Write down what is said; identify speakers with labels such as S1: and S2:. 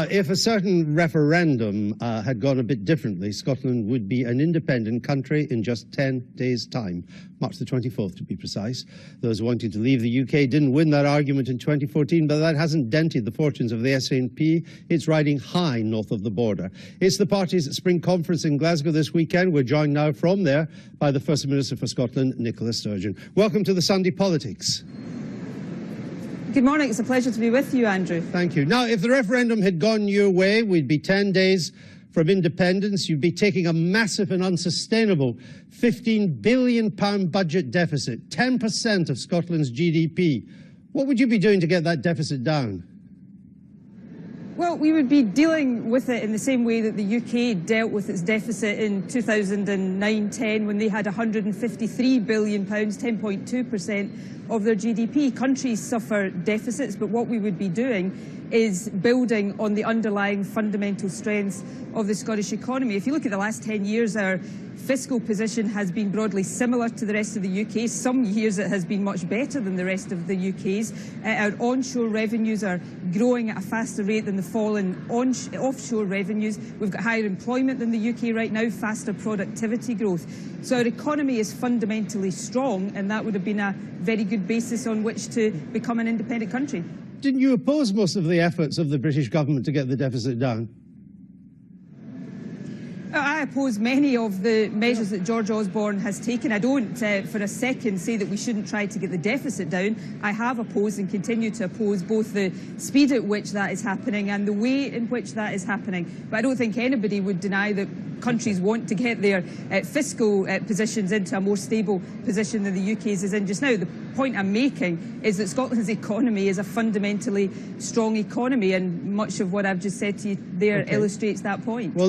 S1: If a certain referendum had gone a bit differently, Scotland would be an independent country in just 10 days' time, March the 24th to be precise. Those wanting to leave the UK didn't win that argument in 2014, but that hasn't dented the fortunes of the SNP. It's riding high north of the border. It's the party's spring conference in Glasgow this weekend. We're joined now from there by the First Minister for Scotland, Nicola Sturgeon. Welcome to the Sunday Politics.
S2: Good morning. It's a pleasure to be with you, Andrew.
S1: Thank you. Now, if the referendum had gone your way, we'd be 10 days from independence. You'd be taking a massive and unsustainable £15 billion budget deficit, 10% of Scotland's GDP. What would you be doing to get that deficit down?
S2: Well, we would be dealing with it in the same way that the UK dealt with its deficit in 2009-10 when they had £153 billion, 10.2% of their GDP. Countries suffer deficits, but what we would be doing is building on the underlying fundamental strengths of the Scottish economy. If you look at the last 10 years, our fiscal position has been broadly similar to the rest of the UK. Some years it has been much better than the rest of the UK's. Our onshore revenues are growing at a faster rate than the fall in offshore revenues. We've got higher employment than the UK right now, faster productivity growth. So our economy is fundamentally strong, and that would have been a very good basis on which to become an independent country.
S1: Didn't you oppose most of the efforts of the British government to get the deficit down?
S2: I oppose many of the measures that George Osborne has taken. I don't for a second say that we shouldn't try to get the deficit down. I have opposed and continue to oppose both the speed at which that is happening and the way in which that is happening. But I don't think anybody would deny that countries want to get their fiscal positions into a more stable position than the UK's is in just now. The point I'm making is that Scotland's economy is a fundamentally strong economy, and much of what I've just said to you there illustrates that point. Well,